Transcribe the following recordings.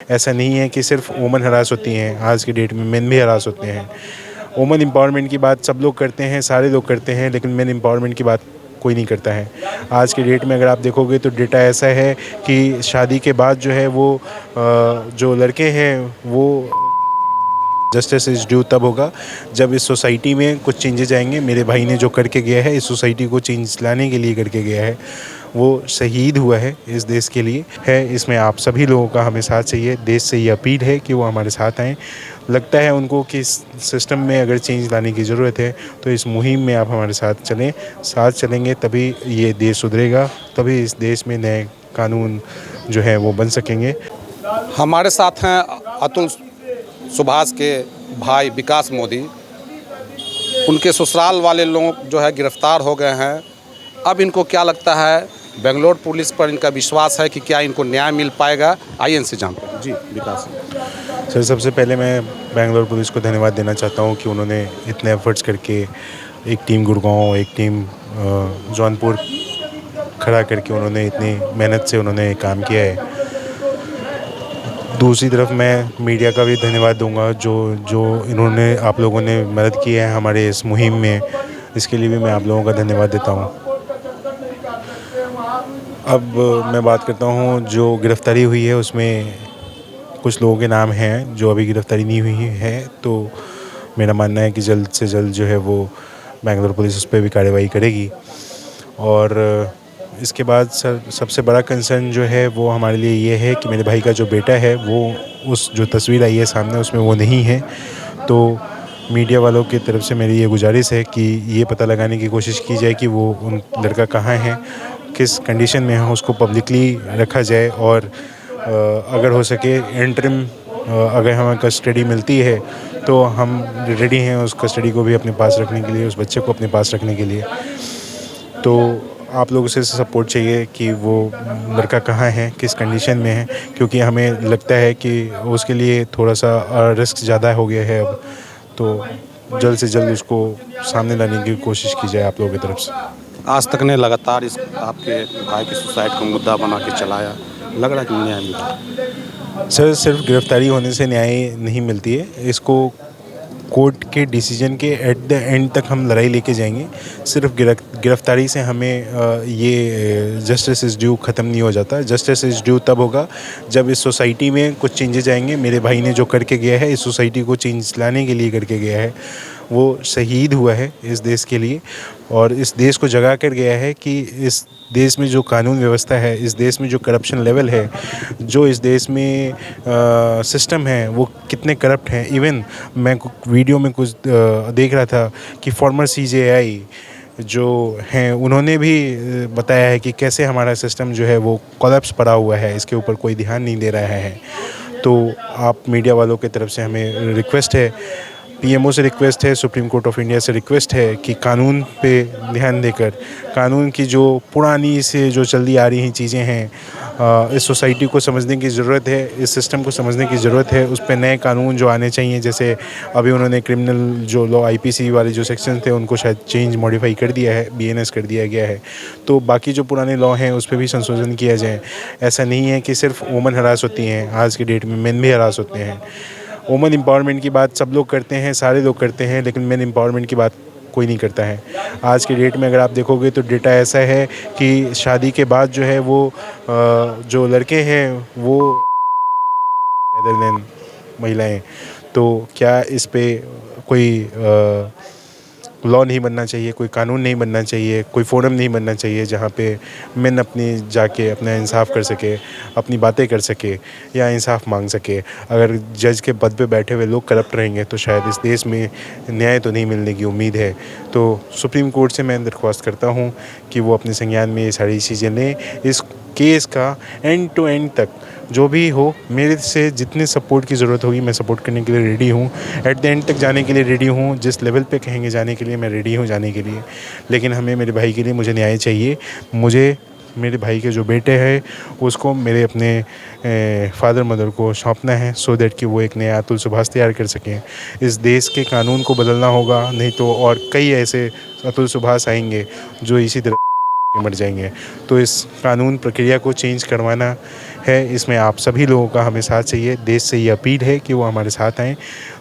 ऐसा नहीं है कि सिर्फ वुमेन हरास होती हैं, आज की डेट में मेन भी हरास होते हैं। वुमेन एम्पावरमेंट की बात सब लोग करते हैं, सारे लोग करते हैं, लेकिन मेन एम्पावरमेंट की बात कोई नहीं करता है। आज की डेट में अगर आप देखोगे तो डेटा ऐसा है कि शादी के बाद जो है वो जो लड़के हैं वो जस्टिस इज़ ड्यू तब होगा जब इस सोसाइटी में कुछ चेंजेज आएंगे। मेरे भाई ने जो करके गया है, इस सोसाइटी को चेंज लाने के लिए करके गया है, वो शहीद हुआ है इस देश के लिए है। इसमें आप सभी लोगों का हमें साथ चाहिए। देश से ये अपील है कि वो हमारे साथ आएँ। लगता है उनको कि इस सिस्टम में अगर चेंज लाने की ज़रूरत है तो इस मुहिम में आप हमारे साथ चलें। साथ चलेंगे तभी ये देश सुधरेगा, तभी इस देश में नए कानून जो है वो बन सकेंगे। हमारे साथ हैं अतुल सुभाष के भाई विकास मोदी। उनके ससुराल वाले लोग जो है गिरफ्तार हो गए हैं। अब इनको क्या लगता है, बेंगलोर पुलिस पर इनका विश्वास है कि क्या इनको न्याय मिल पाएगा? आइए इनसे जानते हैं। जी विकास सर, सबसे पहले मैं बेंगलोर पुलिस को धन्यवाद देना चाहता हूँ कि उन्होंने इतने एफर्ट्स करके एक टीम गुड़गांव, एक टीम जौनपुर खड़ा करके उन्होंने इतनी मेहनत से उन्होंने काम किया है। दूसरी तरफ मैं मीडिया का भी धन्यवाद दूंगा जो इन्होंने आप लोगों ने मदद की है हमारे इस मुहिम में, इसके लिए भी मैं आप लोगों का धन्यवाद देता हूँ। अब मैं बात करता हूँ जो गिरफ़्तारी हुई है उसमें कुछ लोगों के नाम हैं जो अभी गिरफ़्तारी नहीं हुई है, तो मेरा मानना है कि जल्द से जल्द जो है वो बेंगलोर पुलिस उस पर भी कार्रवाई करेगी। और इसके बाद सर सबसे बड़ा कंसर्न जो है वो हमारे लिए ये है कि मेरे भाई का जो बेटा है वो उस जो तस्वीर आई है सामने उसमें वो नहीं है। तो मीडिया वालों की तरफ से मेरी ये गुजारिश है कि ये पता लगाने की कोशिश की जाए कि वो उन लड़का कहाँ है, किस कंडीशन में है, उसको पब्लिकली रखा जाए। और अगर हो सके इंटरिम अगर हमें कस्टडी मिलती है तो हम रेडी हैं उस कस्टडी को भी अपने पास रखने के लिए, उस बच्चे को अपने पास रखने के लिए। तो आप लोगों से सपोर्ट चाहिए कि वो लड़का कहाँ है, किस कंडीशन में है, क्योंकि हमें लगता है कि उसके लिए थोड़ा सा रिस्क ज़्यादा हो गया है अब। तो जल्द से जल्द उसको सामने लाने की कोशिश की जाए आप लोगों की तरफ से। आज तक ने लगातार इस आपके भाई की सुसाइड को मुद्दा बना के चलाया, लग रहा है कि न्याय मिला? सर, सिर्फ गिरफ्तारी होने से न्याय नहीं मिलती है, इसको कोर्ट के डिसीजन के एट द एंड तक हम लड़ाई लेके जाएंगे। सिर्फ गिरफ्तारी से हमें ये जस्टिस इज़ ड्यू ख़त्म नहीं हो जाता। जस्टिस इज़ ड्यू तब होगा जब इस सोसाइटी में कुछ चेंजेज आएंगे। मेरे भाई ने जो करके गया है, इस सोसाइटी को चेंज लाने के लिए करके गया है, वो शहीद हुआ है इस देश के लिए और इस देश को जगा कर गया है कि इस देश में जो कानून व्यवस्था है, इस देश में जो करप्शन लेवल है, जो इस देश में सिस्टम है वो कितने करप्ट हैं। इवन मैं वीडियो में कुछ देख रहा था कि फॉर्मर CJI जो हैं उन्होंने भी बताया है कि कैसे हमारा सिस्टम जो है वो कोलैप्स पड़ा हुआ है, इसके ऊपर कोई ध्यान नहीं दे रहा है। तो आप मीडिया वालों की तरफ से हमें रिक्वेस्ट है, PMO से रिक्वेस्ट है, सुप्रीम कोर्ट ऑफ इंडिया से रिक्वेस्ट है कि कानून पे ध्यान देकर कानून की जो पुरानी से जो चलती आ रही हैं चीज़ें हैं, इस सोसाइटी को समझने की ज़रूरत है, इस सिस्टम को समझने की ज़रूरत है। उस पे नए कानून जो आने चाहिए, जैसे अभी उन्होंने क्रिमिनल जो लॉ IPC वाले जो सेक्शन थे उनको शायद चेंज मॉडिफाई कर दिया है, BNS कर दिया गया है। तो बाकी जो पुराने लॉ हैं उस पर भी संशोधन किया जाए। ऐसा नहीं है कि सिर्फ वुमेन हरास होती हैं, आज की डेट में मेन भी हरास होते हैं। वुमेन एम्पावरमेंट की बात सब लोग करते हैं, सारे लोग करते हैं, लेकिन मेन एम्पावरमेंट की बात कोई नहीं करता है। आज की डेट में अगर आप देखोगे तो डेटा ऐसा है कि शादी के बाद जो है वो जो लड़के हैं वो रेदर देन महिलाएं। तो क्या इस पे कोई लॉ नहीं बनना चाहिए, कोई कानून नहीं बनना चाहिए, कोई फोरम नहीं बनना चाहिए जहाँ पे मेन अपनी जाके अपना इंसाफ कर सके, अपनी बातें कर सके या इंसाफ मांग सके। अगर जज के पद पे बैठे हुए लोग करप्ट रहेंगे तो शायद इस देश में न्याय तो नहीं मिलने की उम्मीद है। तो सुप्रीम कोर्ट से मैं दरख्वास्त करता हूँ कि वो अपने संज्ञान में ये सारी चीज़ें लें। इस केस का एंड टू एंड तक जो भी हो, मेरे से जितने सपोर्ट की ज़रूरत होगी मैं सपोर्ट करने के लिए रेडी हूँ, एट द एंड तक जाने के लिए रेडी हूँ। जिस लेवल पे कहेंगे जाने के लिए मैं रेडी हूँ जाने के लिए। लेकिन हमें मेरे भाई के लिए मुझे न्याय चाहिए। मुझे मेरे भाई के जो बेटे हैं उसको मेरे अपने फादर मदर को सौंपना है, सो दैट कि वो एक नया अतुल सुभाष तैयार कर सकें। इस देश के कानून को बदलना होगा, नहीं तो और कई ऐसे अतुल सुभाष आएंगे जो इसी तरह मर जाएंगे। तो इस कानून प्रक्रिया को चेंज करवाना है, इसमें आप सभी लोगों का हमें साथ चाहिए। देश से ये अपील है कि वो हमारे साथ आएँ।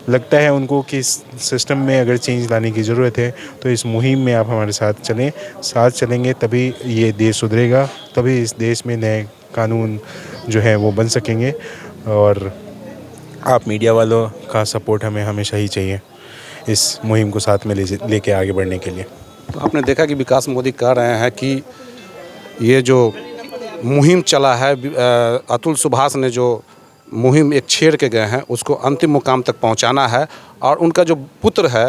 लगता है उनको कि इस सिस्टम में अगर चेंज लाने की ज़रूरत है तो इस मुहिम में आप हमारे साथ चलें। साथ चलेंगे तभी ये देश सुधरेगा, तभी इस देश में नए कानून जो है वो बन सकेंगे। और आप मीडिया वालों का सपोर्ट हमें हमेशा ही चाहिए इस मुहिम को साथ में लेके आगे बढ़ने के लिए। तो आपने देखा कि विकास मोदी कह रहे हैं कि ये जो मुहिम चला है, अतुल सुभाष ने जो मुहिम एक छेड़ के गए हैं उसको अंतिम मुकाम तक पहुंचाना है। और उनका जो पुत्र है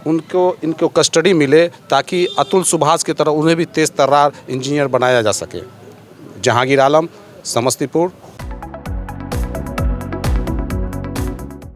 इनको कस्टडी मिले ताकि अतुल सुभाष की तरह उन्हें भी तेज़ तर्रार इंजीनियर बनाया जा सके। जहांगीर आलम, समस्तीपुर।